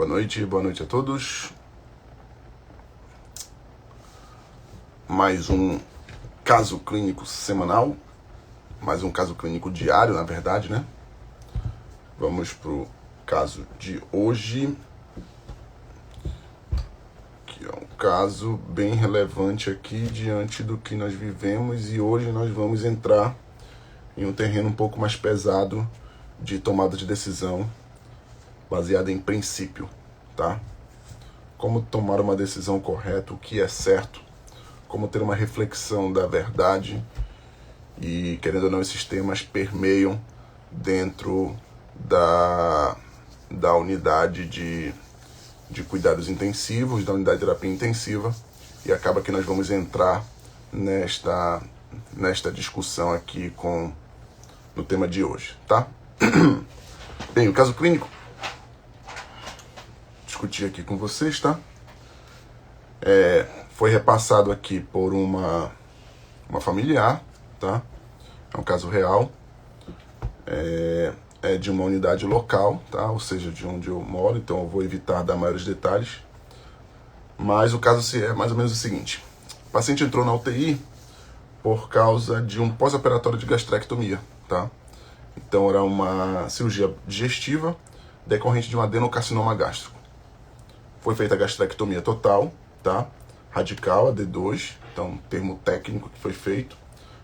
Boa noite a todos. Mais um caso clínico semanal, mais um caso clínico diário, na verdade, né? Vamos pro caso de hoje, que é um caso bem relevante aqui diante do que nós vivemos, e hoje nós vamos entrar em um terreno um pouco mais pesado de tomada de decisão baseada em princípio, tá? Como tomar uma decisão correta, o que é certo, como ter uma reflexão da verdade, e querendo ou não, esses temas permeiam dentro da unidade de cuidados intensivos, da unidade de terapia intensiva, e acaba que nós vamos entrar nesta discussão aqui no tema de hoje, tá? Bem, o caso clínico, discutir aqui com vocês, tá? Foi repassado aqui por uma familiar, tá? É um caso real, é de uma unidade local, tá? Ou seja, de onde eu moro, então eu vou evitar dar maiores detalhes. Mas o caso é mais ou menos o seguinte: o paciente entrou na UTI por causa de um pós-operatório de gastrectomia, tá? Então era uma cirurgia digestiva decorrente de um adenocarcinoma gástrico. Foi feita a gastrectomia total, tá? Radical, a D2, então termo técnico que foi feito.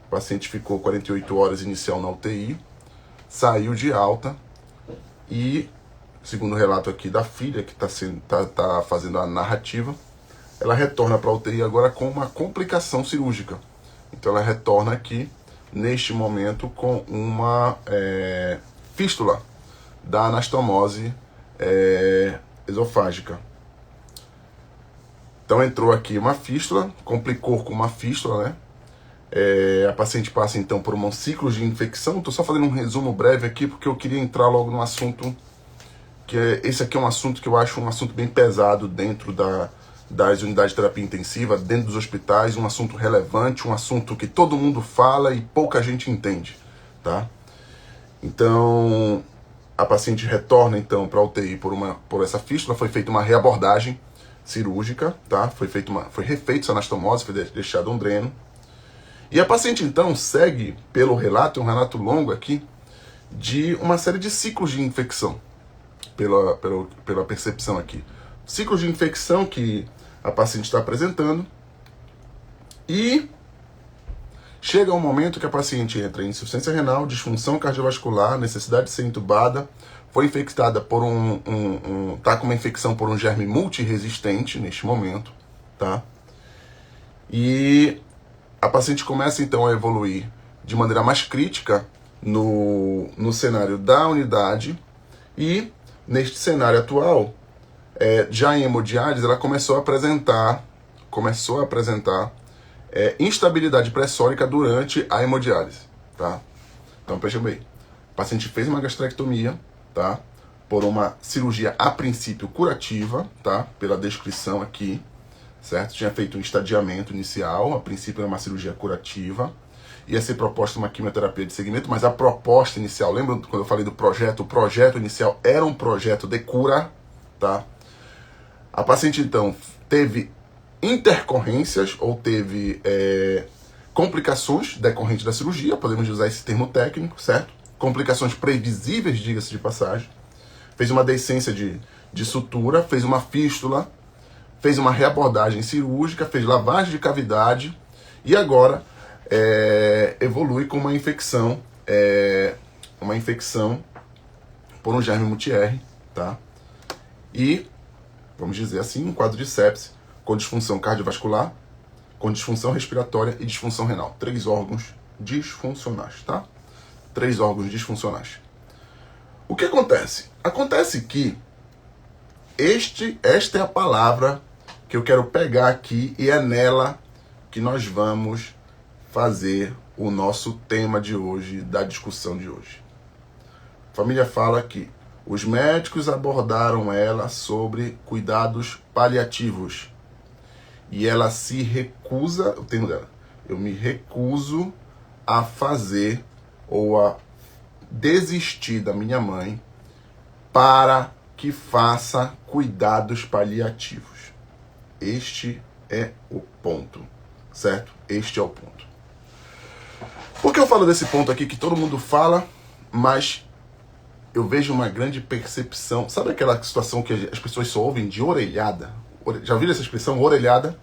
O paciente ficou 48 horas inicial na UTI, saiu de alta e, segundo o relato aqui da filha, que tá fazendo a narrativa, ela retorna para a UTI agora com uma complicação cirúrgica. Então ela retorna aqui, neste momento, com uma fístula da anastomose esofágica. Então entrou aqui uma fístula, complicou com uma fístula, né? A paciente passa então por um ciclo de infecção. Estou só fazendo um resumo breve aqui, porque eu queria entrar logo num assunto, esse aqui é um assunto que eu acho um assunto bem pesado dentro das unidades de terapia intensiva, dentro dos hospitais, um assunto relevante, um assunto que todo mundo fala e pouca gente entende, tá? Então, a paciente retorna então para a UTI por essa fístula, foi feita uma reabordagem cirúrgica, tá? Foi refeito essa anastomose, foi deixado um dreno. E a paciente então segue, pelo relato, um relato longo aqui, de uma série de ciclos de infecção, pela percepção aqui. Ciclos de infecção que a paciente está apresentando, e chega um momento que a paciente entra em insuficiência renal, disfunção cardiovascular, necessidade de ser entubada, foi infectada por tá com uma infecção por um germe multiresistente neste momento, tá? E a paciente começa então a evoluir de maneira mais crítica no cenário da unidade, e neste cenário atual, já em hemodiálise, ela começou a apresentar instabilidade pressórica durante a hemodiálise, tá? Então, veja bem, o paciente fez uma gastrectomia, tá? Por uma cirurgia a princípio curativa, tá? Pela descrição aqui, certo? Tinha feito um estadiamento inicial, a princípio era uma cirurgia curativa, ia ser proposta uma quimioterapia de segmento, mas a proposta inicial, lembra quando eu falei do projeto? O projeto inicial era um projeto de cura, tá? A paciente então teve intercorrências, ou teve complicações decorrentes da cirurgia, podemos usar esse termo técnico, certo? Complicações previsíveis, diga-se de passagem. Fez uma deiscência de sutura, fez uma fístula, fez uma reabordagem cirúrgica, fez lavagem de cavidade, e agora evolui com uma infecção por um germe multi-R, tá? E, vamos dizer assim, um quadro de sepse, com disfunção cardiovascular, com disfunção respiratória e disfunção renal. 3 órgãos disfuncionais, tá? 3 órgãos disfuncionais. O que acontece? Acontece que esta é a palavra que eu quero pegar aqui, e é nela que nós vamos fazer o nosso tema de hoje, da discussão de hoje. A família fala que os médicos abordaram ela sobre cuidados paliativos, e ela se recusa, o termo dela, eu me recuso a fazer ou a desistir da minha mãe para que faça cuidados paliativos. Este é o ponto, certo? Este é o ponto. Por que eu falo desse ponto aqui que todo mundo fala, mas eu vejo uma grande percepção? Sabe aquela situação que as pessoas só ouvem de orelhada? Já ouviram essa expressão, orelhada?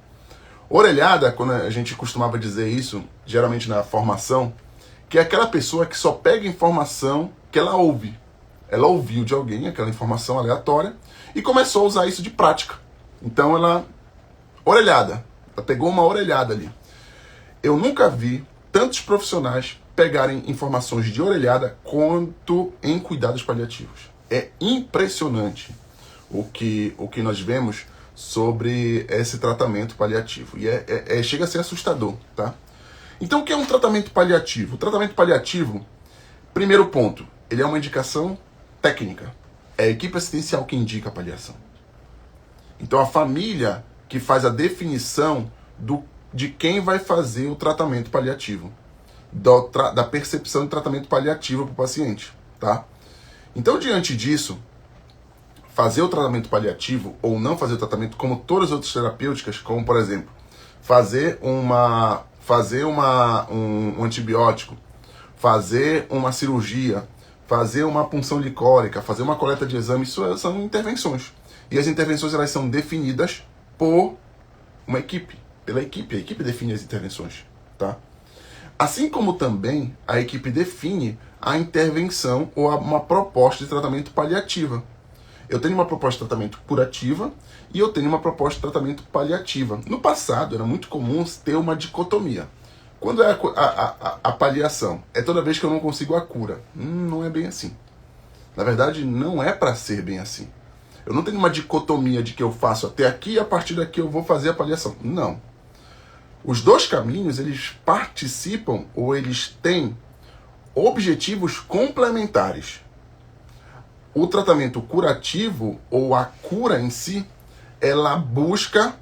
Orelhada, quando a gente costumava dizer isso, geralmente na formação, que é aquela pessoa que só pega informação que ela ouve. Ela ouviu de alguém aquela informação aleatória e começou a usar isso de prática. Então ela pegou uma orelhada ali. Eu nunca vi tantos profissionais pegarem informações de orelhada quanto em cuidados paliativos. É impressionante o que nós vemos sobre esse tratamento paliativo. E chega a ser assustador, tá? Então, o que é um tratamento paliativo? O tratamento paliativo, primeiro ponto, ele é uma indicação técnica. É a equipe assistencial que indica a paliação. Então, a família que faz a definição de quem vai fazer o tratamento paliativo, da percepção de tratamento paliativo para o paciente, tá? Então, diante disso, fazer o tratamento paliativo ou não fazer o tratamento, como todas as outras terapêuticas, como, por exemplo, fazer um antibiótico, fazer uma cirurgia, fazer uma punção licórica, fazer uma coleta de exame, isso são intervenções. E as intervenções elas são definidas por uma equipe, pela equipe. A equipe define as intervenções, tá? Assim como também a equipe define a intervenção ou uma proposta de tratamento paliativa. Eu tenho uma proposta de tratamento curativa e eu tenho uma proposta de tratamento paliativa. No passado, era muito comum ter uma dicotomia. Quando é a paliação? É toda vez que eu não consigo a cura. Não é bem assim. Na verdade, não é para ser bem assim. Eu não tenho uma dicotomia de que eu faço até aqui e a partir daqui eu vou fazer a paliação. Não. Os dois caminhos, eles participam ou eles têm objetivos complementares. O tratamento curativo ou a cura em si, ela busca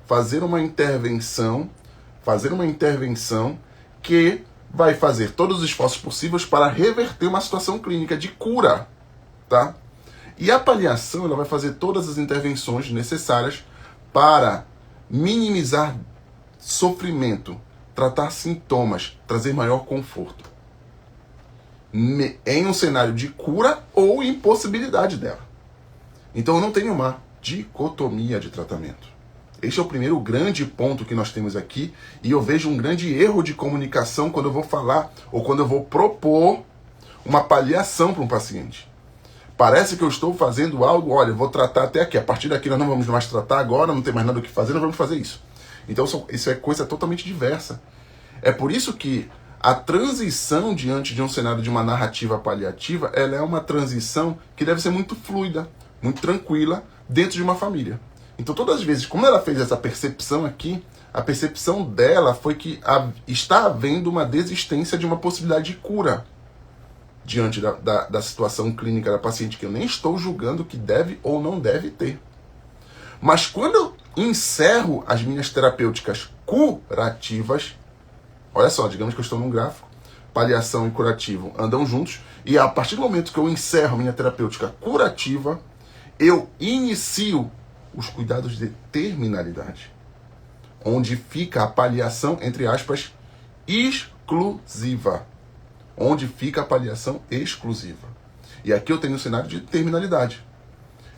fazer uma intervenção que vai fazer todos os esforços possíveis para reverter uma situação clínica de cura, tá? E a paliação, ela vai fazer todas as intervenções necessárias para minimizar sofrimento, tratar sintomas, trazer maior conforto. Em um cenário de cura ou impossibilidade dela. Então eu não tenho uma dicotomia de tratamento. Este é o primeiro grande ponto que nós temos aqui, e eu vejo um grande erro de comunicação quando eu vou falar ou quando eu vou propor uma paliação para um paciente. Parece que eu estou fazendo algo, olha, eu vou tratar até aqui, a partir daqui nós não vamos mais tratar agora, não tem mais nada o que fazer, nós vamos fazer isso. Então isso é coisa totalmente diversa. É por isso que a transição diante de um cenário de uma narrativa paliativa, ela é uma transição que deve ser muito fluida, muito tranquila, dentro de uma família. Então todas as vezes, como ela fez essa percepção aqui, a percepção dela foi que está havendo uma desistência de uma possibilidade de cura diante da situação clínica da paciente, que eu nem estou julgando que deve ou não deve ter. Mas quando eu encerro as minhas terapêuticas curativas, olha só, digamos que eu estou num gráfico, paliação e curativo andam juntos, e a partir do momento que eu encerro minha terapêutica curativa, eu inicio os cuidados de terminalidade, onde fica a paliação, entre aspas, exclusiva. Onde fica a paliação exclusiva. E aqui eu tenho um cenário de terminalidade,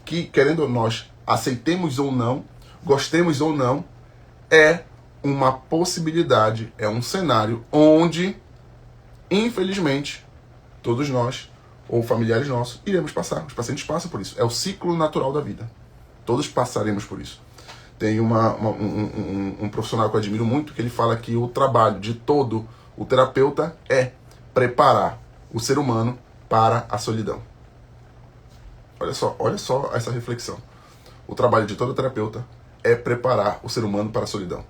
que, querendo nós aceitemos ou não, gostemos ou não, é uma possibilidade, é um cenário onde, infelizmente, todos nós, ou familiares nossos, iremos passar. Os pacientes passam por isso. É o ciclo natural da vida. Todos passaremos por isso. Tem um profissional que eu admiro muito, que ele fala que o trabalho de todo o terapeuta é preparar o ser humano para a solidão. Olha só essa reflexão. O trabalho de todo terapeuta é preparar o ser humano para a solidão.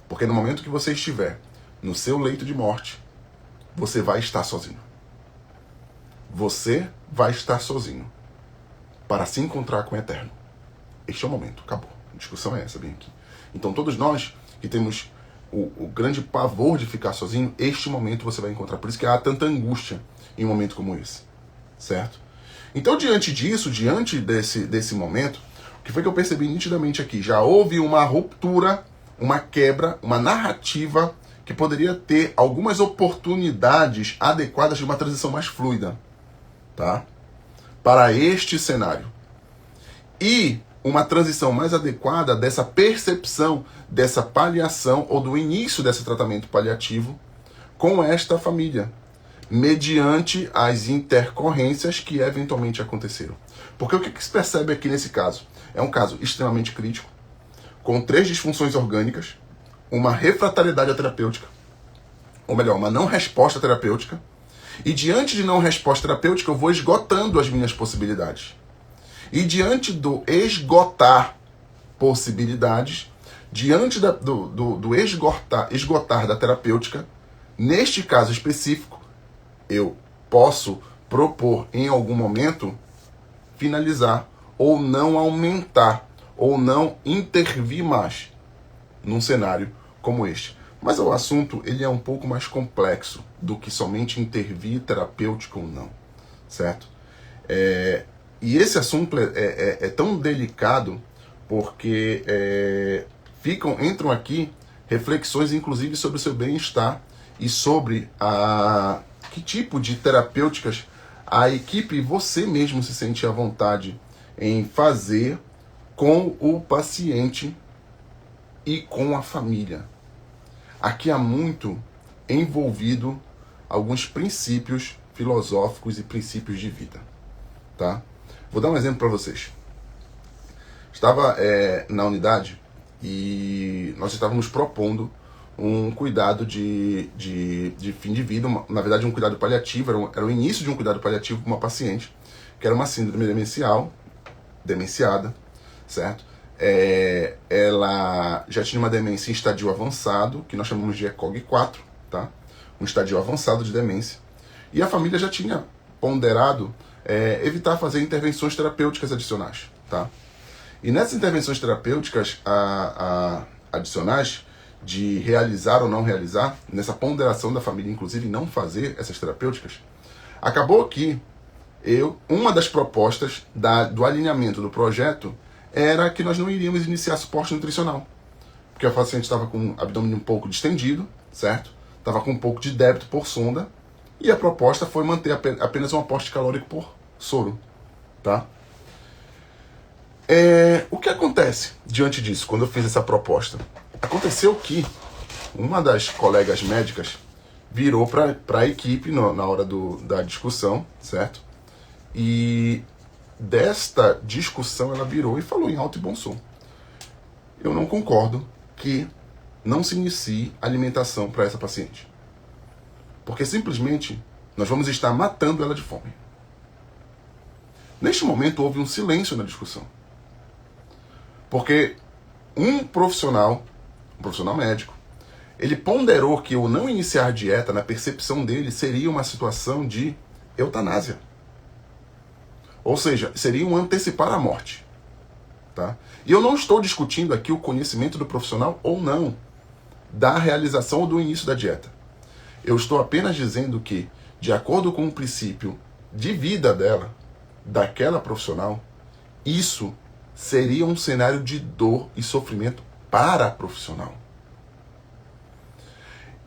Porque no momento que você estiver no seu leito de morte, você vai estar sozinho. Você vai estar sozinho para se encontrar com o Eterno. Este é o momento, acabou. A discussão é essa, bem aqui. Então todos nós que temos o grande pavor de ficar sozinho, este momento você vai encontrar. Por isso que há tanta angústia em um momento como esse. certo? Então, diante disso, diante desse momento, o que foi que eu percebi nitidamente aqui? Já houve uma ruptura, uma quebra, uma narrativa que poderia ter algumas oportunidades adequadas de uma transição mais fluida, tá? Para este cenário. E uma transição mais adequada dessa percepção, dessa paliação ou do início desse tratamento paliativo com esta família, mediante as intercorrências que eventualmente aconteceram. Porque o que se percebe aqui nesse caso? É um caso extremamente crítico, com 3 disfunções orgânicas, uma refratariedade terapêutica, ou melhor, uma não resposta terapêutica, e diante de não resposta terapêutica eu vou esgotando as minhas possibilidades. E diante do esgotar possibilidades, diante do esgotar da terapêutica, neste caso específico, eu posso propor em algum momento finalizar ou não aumentar ou não intervir mais num cenário como este. Mas o assunto ele é um pouco mais complexo do que somente intervir terapêutico ou não, certo? E esse assunto é tão delicado porque entram aqui reflexões inclusive sobre o seu bem-estar e sobre que tipo de terapêuticas a equipe e você mesmo se sente à vontade em fazer com o paciente e com a família. Aqui há muito envolvido alguns princípios filosóficos e princípios de vida, tá? Vou dar um exemplo para vocês. Estava na unidade e nós estávamos propondo um cuidado de fim de vida, na verdade um cuidado paliativo, era o início de um cuidado paliativo para uma paciente, que era uma síndrome demencial, demenciada, certo? Ela já tinha uma demência em estadio avançado, que nós chamamos de ECOG 4, tá? Um estadio avançado de demência. E a família já tinha ponderado evitar fazer intervenções terapêuticas adicionais, tá? E nessas intervenções terapêuticas adicionais, de realizar ou não realizar, nessa ponderação da família, inclusive, não fazer essas terapêuticas, acabou que uma das propostas do alinhamento do projeto era que nós não iríamos iniciar suporte nutricional, porque a paciente estava com o abdômen um pouco distendido, certo? Estava com um pouco de débito por sonda, e a proposta foi manter apenas um aporte calórico por soro, tá? O que acontece diante disso, quando eu fiz essa proposta? Aconteceu que uma das colegas médicas virou para a equipe na hora da discussão, certo? E desta discussão ela virou e falou em alto e bom som: eu não concordo que não se inicie alimentação para essa paciente, porque simplesmente nós vamos estar matando ela de fome. Neste momento houve um silêncio na discussão, porque um profissional médico, ele ponderou que o não iniciar dieta, na percepção dele, seria uma situação de eutanásia. Ou seja, seria um antecipar a morte. Tá? E eu não estou discutindo aqui o conhecimento do profissional ou não da realização ou do início da dieta. Eu estou apenas dizendo que, de acordo com o princípio de vida dela, daquela profissional, isso seria um cenário de dor e sofrimento para a profissional.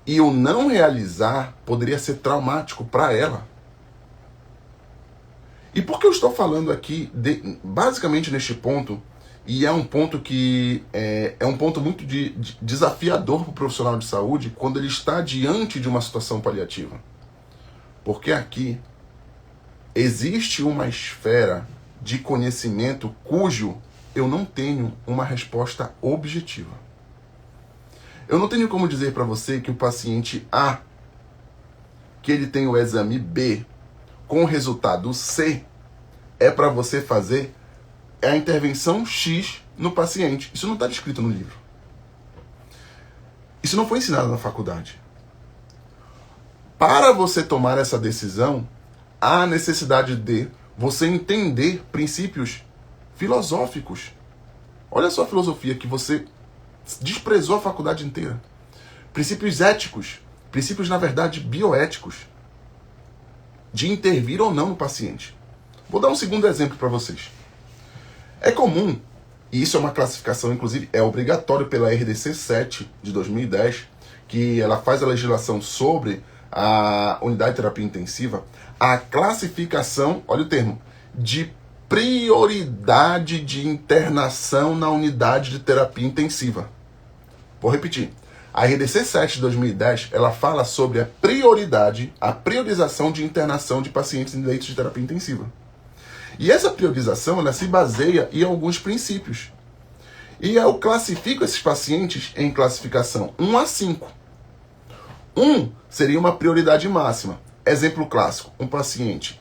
E o não realizar poderia ser traumático para ela. E por que eu estou falando aqui, basicamente neste ponto, e é um ponto que é um ponto muito desafiador para o profissional de saúde quando ele está diante de uma situação paliativa? Porque aqui existe uma esfera de conhecimento cujo eu não tenho uma resposta objetiva. Eu não tenho como dizer para você que o paciente A, que ele tem o exame B com o resultado C, é para você fazer a intervenção X no paciente. Isso não está descrito no livro. Isso não foi ensinado na faculdade. Para você tomar essa decisão, há necessidade de você entender princípios filosóficos. Olha só a filosofia que você desprezou a faculdade inteira. Princípios éticos, princípios, na verdade, bioéticos. de intervir ou não no paciente. Vou dar um segundo exemplo para vocês. É comum, e isso é uma classificação, inclusive, é obrigatório pela RDC 7 de 2010, que ela faz a legislação sobre a unidade de terapia intensiva, a classificação, olha o termo, de prioridade de internação na unidade de terapia intensiva. Vou repetir. A RDC 7 de 2010, ela fala sobre a priorização de internação de pacientes em leitos de terapia intensiva. E essa priorização, ela se baseia em alguns princípios. E eu classifico esses pacientes em classificação 1 a 5. 1 seria uma prioridade máxima. Exemplo clássico, um paciente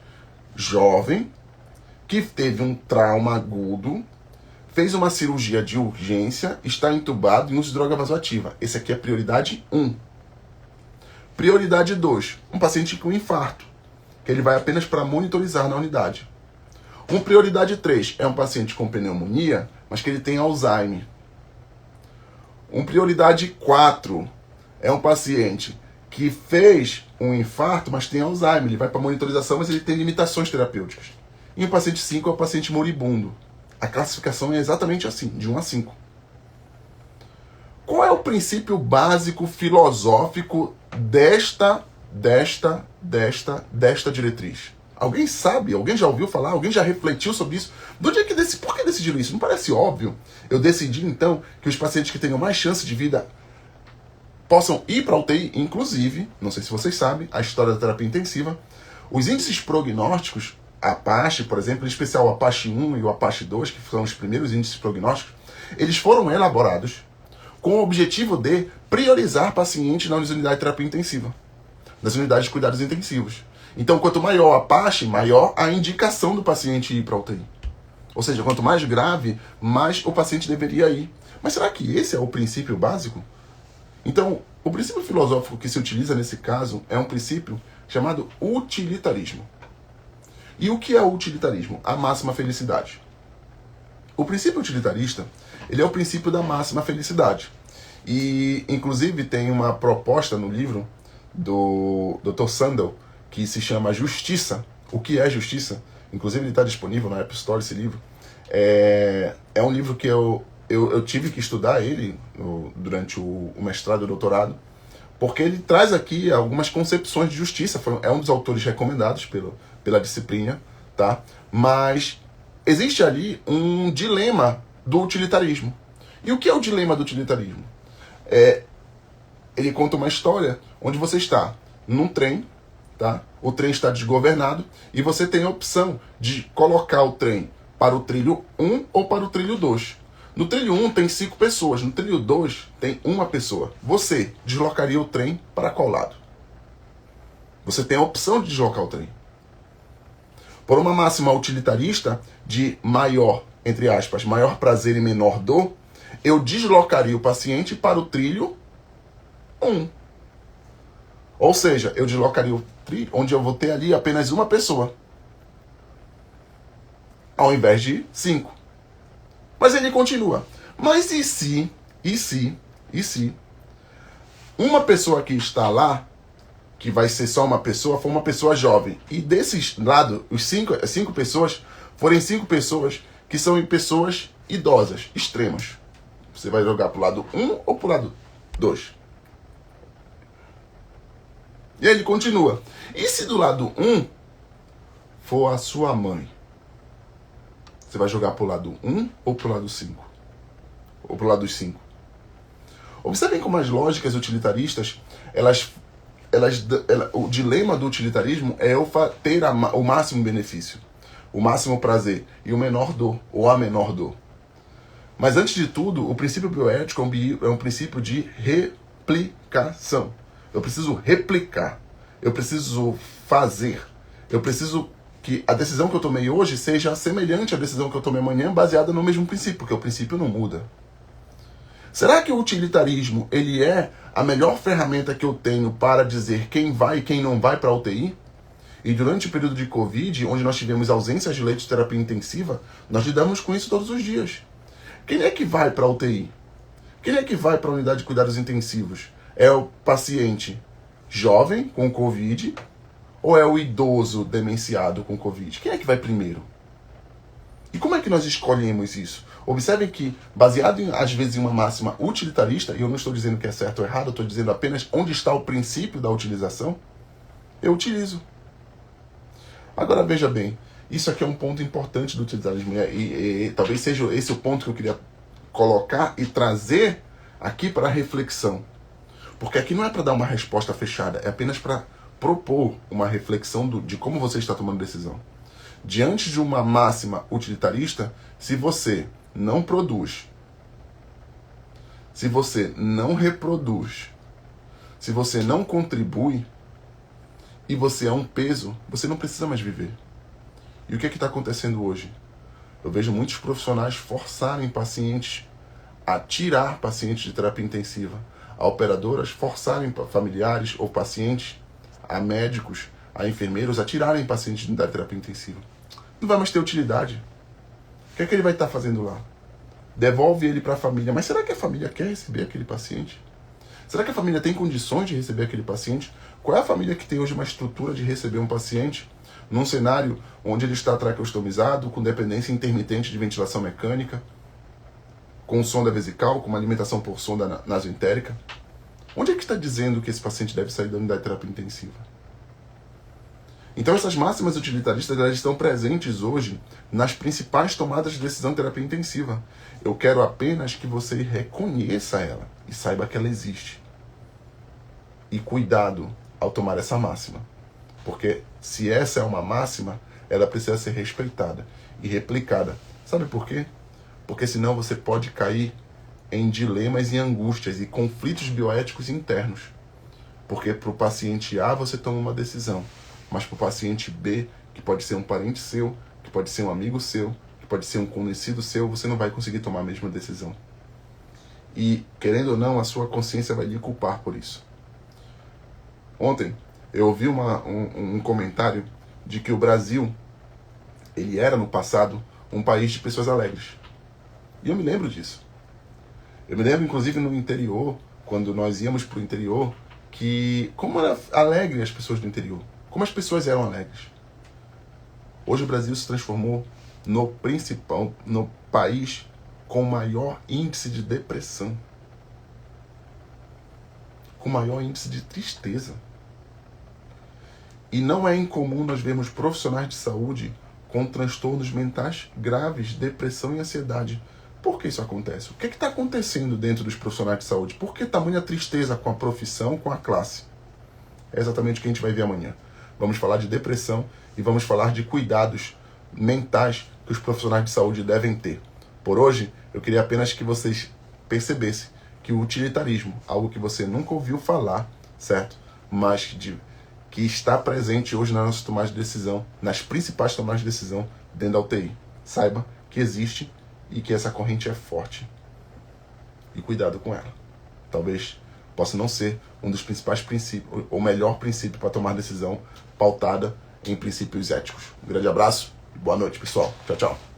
jovem que teve um trauma agudo, fez uma cirurgia de urgência, está entubado e usa droga vasoativa. Esse aqui é prioridade 1. Prioridade 2, um paciente com infarto, que ele vai apenas para monitorizar na unidade. Prioridade 3 é um paciente com pneumonia, mas que ele tem Alzheimer. Prioridade 4 é um paciente que fez um infarto, mas tem Alzheimer. Ele vai para monitorização, mas ele tem limitações terapêuticas. E o paciente 5 é o paciente moribundo. A classificação é exatamente assim, de 1 a 5. Qual é o princípio básico filosófico desta diretriz? Alguém sabe? Alguém já ouviu falar? Alguém já refletiu sobre isso? Por que decidiram isso? Não parece óbvio? Eu decidi, então, que os pacientes que tenham mais chance de vida possam ir para a UTI, inclusive, não sei se vocês sabem, a história da terapia intensiva, os índices prognósticos, a Apache, por exemplo, em especial o Apache 1 e o Apache 2, que são os primeiros índices prognósticos, eles foram elaborados com o objetivo de priorizar pacientes nas unidades de terapia intensiva, nas unidades de cuidados intensivos. Então, quanto maior a Apache, maior a indicação do paciente ir para a UTI. Ou seja, quanto mais grave, mais o paciente deveria ir. Mas será que esse é o princípio básico? Então, o princípio filosófico que se utiliza nesse caso é um princípio chamado utilitarismo. E o que é o utilitarismo? A máxima felicidade. O princípio utilitarista, ele é o princípio da máxima felicidade. E, inclusive, tem uma proposta no livro do Dr. Sandel, que se chama Justiça. O que é Justiça? Inclusive, ele está disponível na App Store, esse livro. É um livro que eu tive que estudar ele durante o mestrado e o doutorado, porque ele traz aqui algumas concepções de justiça. É um dos autores recomendados pela disciplina, tá? Mas existe ali um dilema do utilitarismo. E o que é o dilema do utilitarismo? Ele conta uma história onde você está num trem, tá? O trem está desgovernado e você tem a opção de colocar o trem para o trilho 1 ou para o trilho 2. No trilho 1 tem 5 pessoas, no trilho 2 tem uma pessoa. Você deslocaria o trem para qual lado? Você tem a opção de deslocar o trem. Por uma máxima utilitarista de maior, entre aspas, maior prazer e menor dor, eu deslocaria o paciente para o trilho 1. Ou seja, eu deslocaria o trilho onde eu vou ter ali apenas uma pessoa, ao invés de 5. Mas ele continua. Mas e se uma pessoa que está lá, que vai ser só uma pessoa, for uma pessoa jovem, e desses lados, os 5 pessoas, forem 5 pessoas que são pessoas idosas, extremas. Você vai jogar pro lado 1 ou pro lado 2? E aí ele continua. E se do lado 1 for a sua mãe? Você vai jogar pro lado 1 ou pro lado 5? Ou pro lado dos 5? Observem como as lógicas utilitaristas, o dilema do utilitarismo é ter o máximo benefício, o máximo prazer e o menor dor, ou a menor dor. Mas antes de tudo, o princípio bioético é um princípio de replicação. Eu preciso replicar, eu preciso fazer, eu preciso que a decisão que eu tomei hoje seja semelhante à decisão que eu tomei amanhã, baseada no mesmo princípio, porque o princípio não muda. Será que o utilitarismo ele é a melhor ferramenta que eu tenho para dizer quem vai e quem não vai para a UTI? E durante o período de Covid, onde nós tivemos ausências de leitos de terapia intensiva, nós lidamos com isso todos os dias. Quem é que vai para a UTI? Quem é que vai para a unidade de cuidados intensivos? É o paciente jovem com Covid Ou é o idoso demenciado com Covid? Quem é que vai primeiro? E como é que nós escolhemos isso? Observem que, baseado às vezes em uma máxima utilitarista, e eu não estou dizendo que é certo ou errado, eu estou dizendo apenas onde está o princípio da utilização, eu utilizo. Agora veja bem, isso aqui é um ponto importante do utilitarismo, e talvez seja esse o ponto que eu queria colocar e trazer aqui para a reflexão. Porque aqui não é para dar uma resposta fechada, é apenas para propor uma reflexão de como você está tomando decisão. Diante de uma máxima utilitarista, se você não produz, se você não reproduz, se você não contribui e você é um peso, você não precisa mais viver. E o que é que está acontecendo hoje? Eu vejo muitos profissionais forçarem pacientes a tirar pacientes de terapia intensiva, a operadoras forçarem familiares ou pacientes, a médicos, a enfermeiros a tirarem pacientes da terapia intensiva. Não vai mais ter utilidade. O que é que ele vai estar fazendo lá? Devolve ele para a família. Mas será que a família quer receber aquele paciente? Será que a família tem condições de receber aquele paciente? Qual é a família que tem hoje uma estrutura de receber um paciente num cenário onde ele está traqueostomizado, com dependência intermitente de ventilação mecânica, com sonda vesical, com uma alimentação por sonda nasoentérica? Onde é que está dizendo que esse paciente deve sair da unidade de terapia intensiva? Então essas máximas utilitaristas, elas estão presentes hoje nas principais tomadas de decisão de terapia intensiva. Eu quero apenas que você reconheça ela e saiba que ela existe. E cuidado ao tomar essa máxima. Porque se essa é uma máxima, ela precisa ser respeitada e replicada. Sabe por quê? Porque senão você pode cair em dilemas e angústias e conflitos bioéticos internos. Porque para o paciente A você toma uma decisão, mas para o paciente B, que pode ser um parente seu, que pode ser um amigo seu, que pode ser um conhecido seu, você não vai conseguir tomar a mesma decisão. E, querendo ou não, a sua consciência vai lhe culpar por isso. Ontem, eu ouvi um comentário de que o Brasil, ele era no passado um país de pessoas alegres. E eu me lembro disso. Eu me lembro, inclusive, no interior, quando nós íamos para o interior, que como era alegre as pessoas do interior, como as pessoas eram alegres. Hoje o Brasil se transformou no país com maior índice de depressão, com maior índice de tristeza. E não é incomum nós vermos profissionais de saúde com transtornos mentais graves, depressão e ansiedade. Por que isso acontece? O que está acontecendo dentro dos profissionais de saúde? Por que tamanha tristeza com a profissão, com a classe? É exatamente o que a gente vai ver amanhã. Vamos falar de depressão e vamos falar de cuidados mentais que os profissionais de saúde devem ter. Por hoje, eu queria apenas que vocês percebessem que o utilitarismo, algo que você nunca ouviu falar, certo? Mas que está presente hoje na nossa tomada de decisão, nas principais tomadas de decisão dentro da UTI. Saiba que existe e que essa corrente é forte. E cuidado com ela. Talvez possa não ser um dos principais princípios, ou melhor princípio para tomar decisão pautada em princípios éticos. Um grande abraço e boa noite, pessoal. Tchau, tchau.